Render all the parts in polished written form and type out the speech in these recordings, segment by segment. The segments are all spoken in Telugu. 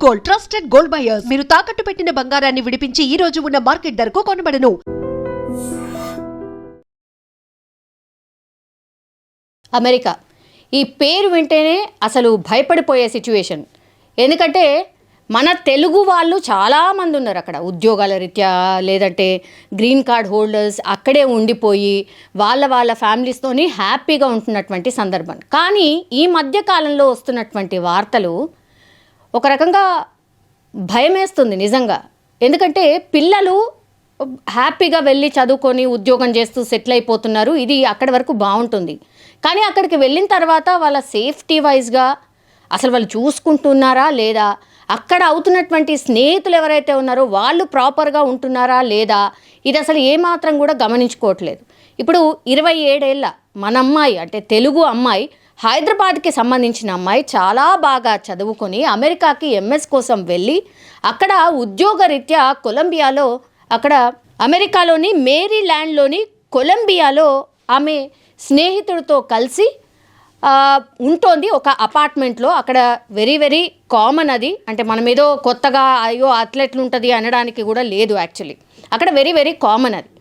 Gold, trusted gold buyers. మీరు తాకట్టు పెట్టిన బంగారాన్ని విడిపించి ఈ రోజు ఉన్న మార్కెట్ ధరకు కొనబడను. అమెరికా ఈ పేరు వింటేనే అసలు భయపడిపోయే సిచ్యువేషన్. ఎందుకంటే మన తెలుగు వాళ్ళు చాలామంది ఉన్నారు అక్కడ, ఉద్యోగాల రీత్యా లేదంటే గ్రీన్ కార్డ్ హోల్డర్స్ అక్కడే ఉండిపోయి వాళ్ళ ఫ్యామిలీస్తోని హ్యాపీగా ఉంటున్నటువంటి సందర్భం. కానీ ఈ మధ్యకాలంలో వస్తున్నటువంటి వార్తలు ఒక రకంగా భయమేస్తుంది నిజంగా. ఎందుకంటే పిల్లలు హ్యాపీగా వెళ్ళి చదువుకొని ఉద్యోగం చేస్తూ సెటిల్ అయిపోతున్నారు, ఇది అక్కడి వరకు బాగుంటుంది. కానీ అక్కడికి వెళ్ళిన తర్వాత వాళ్ళ సేఫ్టీ వైజ్గా అసలు వాళ్ళు చూసుకుంటున్నారా లేదా, అక్కడ అవుతున్నటువంటి స్నేహితులు ఎవరైతే ఉన్నారో వాళ్ళు ప్రాపర్గా ఉంటున్నారా లేదా, ఇది అసలు ఏమాత్రం కూడా గమనించుకోవట్లేదు. ఇప్పుడు 27 ఏళ్ళ మన అమ్మాయి, అంటే తెలుగు అమ్మాయి, హైదరాబాద్కి సంబంధించిన అమ్మాయి, చాలా బాగా చదువుకొని అమెరికాకి ఎంఎస్ కోసం వెళ్ళి అక్కడ ఉద్యోగరీత్యా కొలంబియాలో, అక్కడ అమెరికాలోని మేరీల్యాండ్లోని కొలంబియాలో ఆమె స్నేహితుడితో కలిసి ఉంటోంది ఒక అపార్ట్మెంట్లో. అక్కడ వెరీ వెరీ కామన్ అది, అంటే మనం ఏదో కొత్తగా అయ్యో అట్లెట్లు ఉంటుంది అనడానికి కూడా లేదు, యాక్చువల్లీ అక్కడ వెరీ వెరీ కామన్ అది.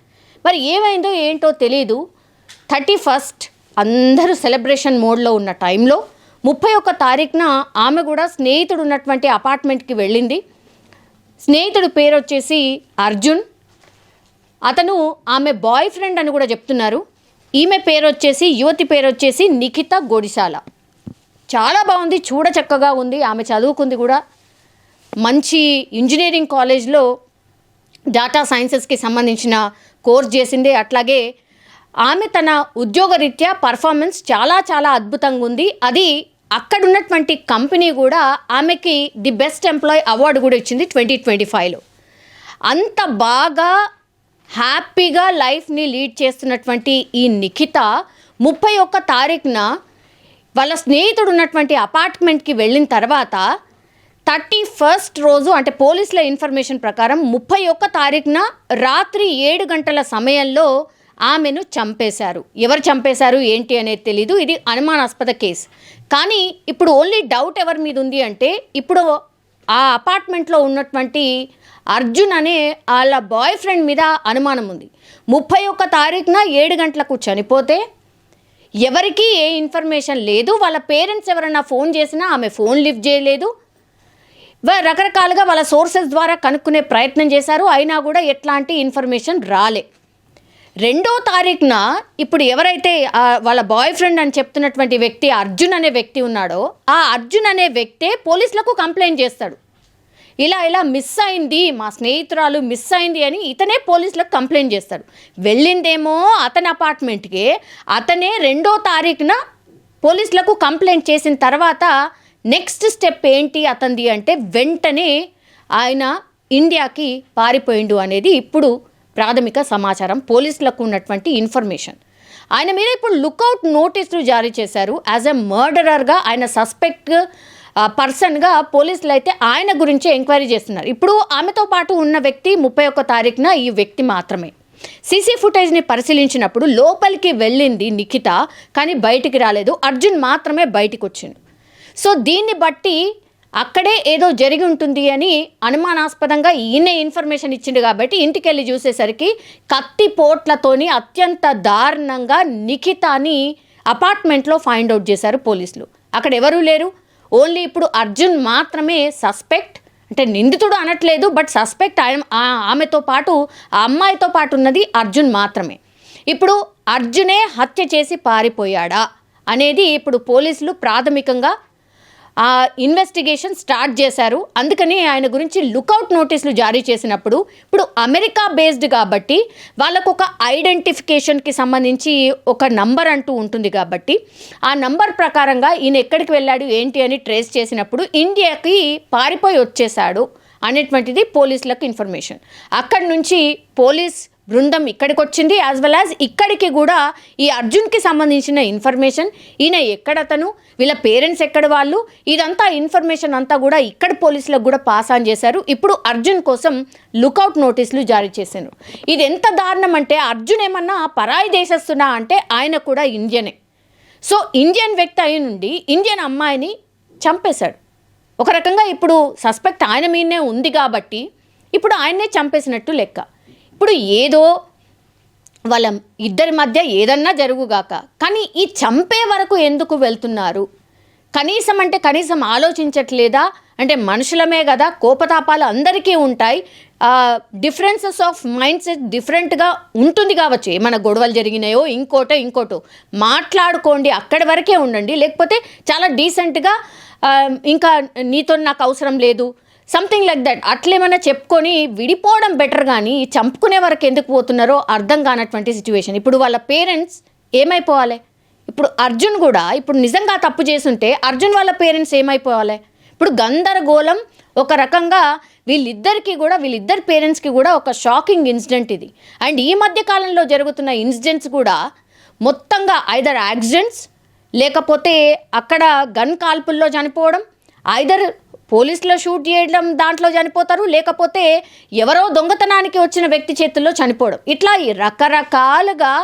మరి ఏమైందో ఏంటో తెలీదు. 31st అందరూ సెలబ్రేషన్ మోడ్లో ఉన్న టైంలో 31 తారీఖున ఆమె కూడా స్నేహితుడు ఉన్నటువంటి అపార్ట్మెంట్కి వెళ్ళింది. స్నేహితుడు పేరు వచ్చేసి అర్జున్, అతను ఆమె బాయ్ ఫ్రెండ్ అని కూడా చెప్తున్నారు. ఈమె పేరు వచ్చేసి, యువతి పేరు వచ్చేసి నిఖిత గొడిసాల. చాలా బాగుంది, చూడ చక్కగా ఉంది. ఆమె చదువుకుంది కూడా మంచి ఇంజనీరింగ్ కాలేజ్లో డేటా సైన్సెస్కి సంబంధించిన కోర్స్ చేసింది. అట్లాగే ఆమె తన ఉద్యోగరీత్యా పర్ఫార్మెన్స్ చాలా చాలా అద్భుతంగా ఉంది. అది అక్కడ ఉన్నటువంటి కంపెనీ కూడా ఆమెకి ది బెస్ట్ ఎంప్లాయీ అవార్డు కూడా ఇచ్చింది 2025లో. అంత బాగా హ్యాపీగా లైఫ్ని లీడ్ చేస్తున్నటువంటి ఈ నిఖిత 31 తారీఖున వాళ్ళ స్నేహితుడు ఉన్నటువంటి అపార్ట్మెంట్కి వెళ్ళిన తర్వాత 31st రోజు, అంటే పోలీసుల ఇన్ఫర్మేషన్ ప్రకారం 31 తారీఖున రాత్రి 7 గంటల సమయంలో ఆమెను చంపేశారు. ఎవరు చంపేశారు ఏంటి అనేది తెలీదు, ఇది అనుమానాస్పద కేసు. కానీ ఇప్పుడు ఓన్లీ డౌట్ ఎవరి మీద ఉంది అంటే, ఇప్పుడు ఆ అపార్ట్మెంట్లో ఉన్నటువంటి అర్జున్ అనే వాళ్ళ బాయ్ ఫ్రెండ్ మీద అనుమానం ఉంది. 31 తారీఖున 7 గంటలకు చనిపోతే ఎవరికీ ఏ ఇన్ఫర్మేషన్ లేదు. వాళ్ళ పేరెంట్స్ ఎవరైనా ఫోన్ చేసినా ఆమె ఫోన్ లిఫ్ట్ చేయలేదు. రకరకాలుగా వాళ్ళ సోర్సెస్ ద్వారా కనుక్కునే ప్రయత్నం చేశారు, అయినా కూడా ఎట్లాంటి ఇన్ఫర్మేషన్ రాలే. 2వ తారీఖున ఇప్పుడు ఎవరైతే వాళ్ళ బాయ్ ఫ్రెండ్ అని చెప్తున్నటువంటి వ్యక్తి అర్జున్ అనే వ్యక్తి ఉన్నాడో, ఆ అర్జున్ అనే వ్యక్తే పోలీసులకు కంప్లైంట్ చేస్తాడు. ఇలా మిస్ అయింది, మా స్నేహితురాలు మిస్ అయింది అని ఇతనే పోలీసులకు కంప్లైంట్ చేస్తాడు. వెళ్ళిందేమో అతని అపార్ట్మెంట్కి, అతనే 2వ తారీఖున పోలీసులకు కంప్లైంట్ చేసిన తర్వాత నెక్స్ట్ స్టెప్ ఏంటి అతనిది అంటే, వెంటనే ఆయన ఇండియాకి పారిపోయిండు అనేది ఇప్పుడు ప్రాథమిక సమాచారం, పోలీసులకు ఉన్నటువంటి ఇన్ఫర్మేషన్. ఆయన మీద ఇప్పుడు లుకౌట్ నోటీసులు జారీ చేశారు. యాజ్ ఎ మర్డరర్గా ఆయన సస్పెక్ట్ పర్సన్గా పోలీసులు అయితే ఆయన గురించే ఎంక్వైరీ చేస్తున్నారు. ఇప్పుడు ఆమెతో పాటు ఉన్న వ్యక్తి 31 తారీఖున ఈ వ్యక్తి మాత్రమే. సీసీ ఫుటేజ్ని పరిశీలించినప్పుడు లోపలికి వెళ్ళింది నిఖిత, కానీ బయటికి రాలేదు. అర్జున్ మాత్రమే బయటికి వచ్చిండు. సో దీన్ని బట్టి అక్కడే ఏదో జరిగి ఉంటుంది అని అనుమానాస్పదంగా ఈయన ఇన్ఫర్మేషన్ ఇచ్చిండు. కాబట్టి ఇంటికి వెళ్ళి చూసేసరికి కత్తి పోట్లతోని అత్యంత దారుణంగా నిఖితాని అపార్ట్మెంట్లో ఫైండ్ అవుట్ చేశారు పోలీసులు. అక్కడ ఎవరూ లేరు, ఓన్లీ ఇప్పుడు అర్జున్ మాత్రమే సస్పెక్ట్, అంటే నిందితుడు అనట్లేదు, బట్ సస్పెక్ట్. ఆమెతో పాటు, ఆ అమ్మాయితో పాటు ఉన్నది అర్జున్ మాత్రమే. ఇప్పుడు అర్జునే హత్య చేసి పారిపోయాడా అనేది ఇప్పుడు పోలీసులు ప్రాథమికంగా ఇన్వెస్టిగేషన్ స్టార్ట్ చేశారు. అందుకని ఆయన గురించి లుకౌట్ నోటీసులు జారీ చేసినప్పుడు, ఇప్పుడు అమెరికా బేస్డ్ కాబట్టి వాళ్ళకు ఒక ఐడెంటిఫికేషన్కి సంబంధించి ఒక నంబర్ అంటూ ఉంటుంది. కాబట్టి ఆ నంబర్ ప్రకారంగా ఈయన ఎక్కడికి వెళ్ళాడు ఏంటి అని ట్రేస్ చేసినప్పుడు ఇండియాకి పారిపోయి వచ్చేసాడు అనేటువంటిది పోలీసులకు ఇన్ఫర్మేషన్. అక్కడి నుంచి పోలీస్ బృందం ఇక్కడికి వచ్చింది, యాజ్ వెల్ యాజ్ ఇక్కడికి కూడా ఈ అర్జున్కి సంబంధించిన ఇన్ఫర్మేషన్, ఈయన ఎక్కడతను, వీళ్ళ పేరెంట్స్ ఎక్కడ వాళ్ళు, ఇదంతా ఇన్ఫర్మేషన్ అంతా కూడా ఇక్కడ పోలీసులకు కూడా పాస్ ఆన్ చేశారు. ఇప్పుడు అర్జున్ కోసం లుకౌట్ నోటీసులు జారీ చేశారు. ఇది ఎంత దారుణం అంటే, అర్జున్ ఏమన్నా పరాయి దేశస్తున్నా అంటే ఆయన కూడా ఇండియనే. సో ఇండియన్ వ్యక్తి అయి నుండి ఇండియన్ అమ్మాయిని చంపేశాడు. ఒక రకంగా ఇప్పుడు సస్పెక్ట్ ఆయన మీదనే ఉంది కాబట్టి ఇప్పుడు ఆయన్నే చంపేసినట్టు లెక్క. ఇప్పుడు ఏదో వాళ్ళ ఇద్దరి మధ్య ఏదన్నా జరుగుగాక, కానీ ఈ చంపే వరకు ఎందుకు వెళ్తున్నారు? కనీసం ఆలోచించట్లేదా? అంటే మనుషులమే కదా, కోపతాపాలు అందరికీ ఉంటాయి, డిఫరెన్సెస్ ఆఫ్ మైండ్ సెట్ డిఫరెంట్గా ఉంటుంది కావచ్చు. ఏమైనా గొడవలు జరిగినాయో ఇంకోటో మాట్లాడుకోండి, అక్కడి వరకే ఉండండి. లేకపోతే చాలా డీసెంట్గా ఇంకా నీతో నాకు అవసరం లేదు, సంథింగ్ లైక్ దట్ అట్లేమైనా చెప్పుకొని విడిపోవడం బెటర్. కానీ చంపుకునే వరకు ఎందుకు పోతున్నారో అర్థం కానటువంటి సిచ్యువేషన్. ఇప్పుడు వాళ్ళ పేరెంట్స్ ఏమైపోవాలి? ఇప్పుడు అర్జున్ కూడా ఇప్పుడు నిజంగా తప్పు చేస్తుంటే అర్జున్ వాళ్ళ పేరెంట్స్ ఏమైపోవాలి? ఇప్పుడు గందరగోళం. ఒక రకంగా వీళ్ళిద్దరి పేరెంట్స్కి కూడా ఒక షాకింగ్ ఇన్సిడెంట్ ఇది. అండ్ ఈ మధ్య కాలంలో జరుగుతున్న ఇన్సిడెంట్స్ కూడా మొత్తంగా ఐదర్ యాక్సిడెంట్స్, లేకపోతే అక్కడ గన్ కాల్పుల్లో చనిపోవడం, ఐదర్ పోలీసులో షూట్ చేయడం దాంట్లో చనిపోతారు, లేకపోతే ఎవరో దొంగతనానికి వచ్చిన వ్యక్తి చేతుల్లో చనిపోవడం. ఇట్లా ఈ రకరకాలుగా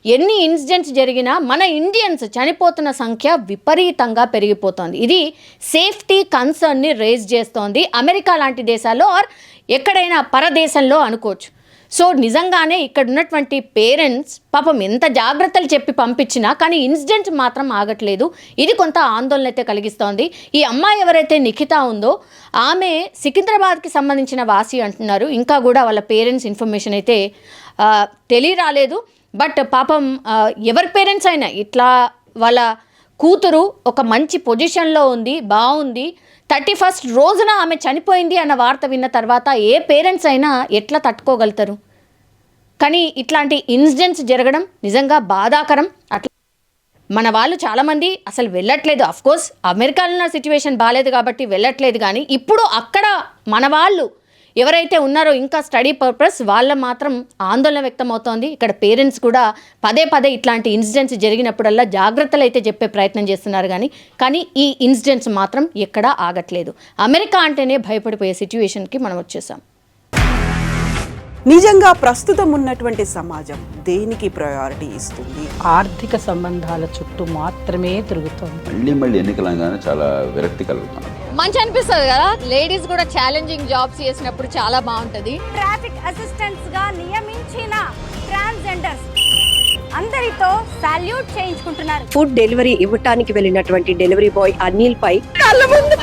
ఎన్ని ఇన్సిడెంట్స్ జరిగినా మన ఇండియన్స్ చనిపోతున్న సంఖ్య విపరీతంగా పెరిగిపోతుంది. ఇది సేఫ్టీ కన్సర్న్ని రేజ్ చేస్తోంది అమెరికా లాంటి దేశాల్లో ఆర్ ఎక్కడైనా పరదేశంలో అనుకోవచ్చు. సో నిజంగానే ఇక్కడ ఉన్నటువంటి పేరెంట్స్ పాపం ఎంత జాగ్రత్తలు చెప్పి పంపించినా కానీ ఇన్సిడెంట్స్ మాత్రం ఆగట్లేదు. ఇది కొంత ఆందోళన అయితే కలిగిస్తోంది. ఈ అమ్మాయి ఎవరైతే నిఖిత ఉందో ఆమె సికింద్రాబాద్కి సంబంధించిన వాసి అంటున్నారు. ఇంకా కూడా వాళ్ళ పేరెంట్స్ ఇన్ఫర్మేషన్ అయితే తెలియరాలేదు. బట్ పాపం ఎవరి పేరెంట్స్ అయినా ఇట్లా వాళ్ళ కూతురు ఒక మంచి పొజిషన్లో ఉంది, బాగుంది, 31st రోజున ఆమె చనిపోయింది అన్న వార్త విన్న తర్వాత ఏ పేరెంట్స్ అయినా ఎట్లా తట్టుకోగలుగుతారు? కానీ ఇట్లాంటి ఇన్సిడెంట్స్ జరగడం నిజంగా బాధాకరం. అట్లా మన వాళ్ళు చాలామంది అసలు వెళ్ళట్లేదు. అఫ్కోర్స్ అమెరికాలో సిచ్యువేషన్ బాగాలేదు కాబట్టి వెళ్ళట్లేదు. కానీ ఇప్పుడు అక్కడ మన వాళ్ళు ఎవరైతే ఉన్నారో ఇంకా స్టడీ పర్పస్ వాళ్ళ మాత్రం ఆందోళన వ్యక్తమవుతోంది. ఇక్కడ పేరెంట్స్ కూడా పదే ఇట్లాంటి ఇన్సిడెంట్స్ జరిగినప్పుడల్లా జాగ్రత్తలు అయితే చెప్పే ప్రయత్నం చేస్తున్నారు. కానీ ఈ ఇన్సిడెంట్స్ మాత్రం ఎక్కడా ఆగట్లేదు. అమెరికా అంటేనే భయపడిపోయే సిచ్యువేషన్కి మనం వచ్చేసాం. నిజంగా ప్రస్తుతం ఉన్నటువంటి సమాజం దేనికి ప్రయారిటీ ఇస్తుంది? ఆర్థిక సంబంధాల చుట్టూ మాత్రమే తిరుగుతుంది. మళ్ళీ ఎన్నికలంగానే చాలా విరక్తి కలుగుతాం. మంచి అనిపిస్తుంది కదా, లేడీస్ కూడా ఛాలెంజింగ్ జాబ్స్ చేసినప్పుడు చాలా బాగుంటుంది. ట్రాఫిక్ అసిస్టెంట్స్ గా నియమించిన ట్రాన్స్జెండర్స్ అందరితో సాల్యూట్ చేయించుకుంటున్నారు. ఫుడ్ డెలివరీ ఇవ్వటానికి వెళ్ళినటువంటి డెలివరీ బాయ్ అనిల్ పై కళ్ళ ముందు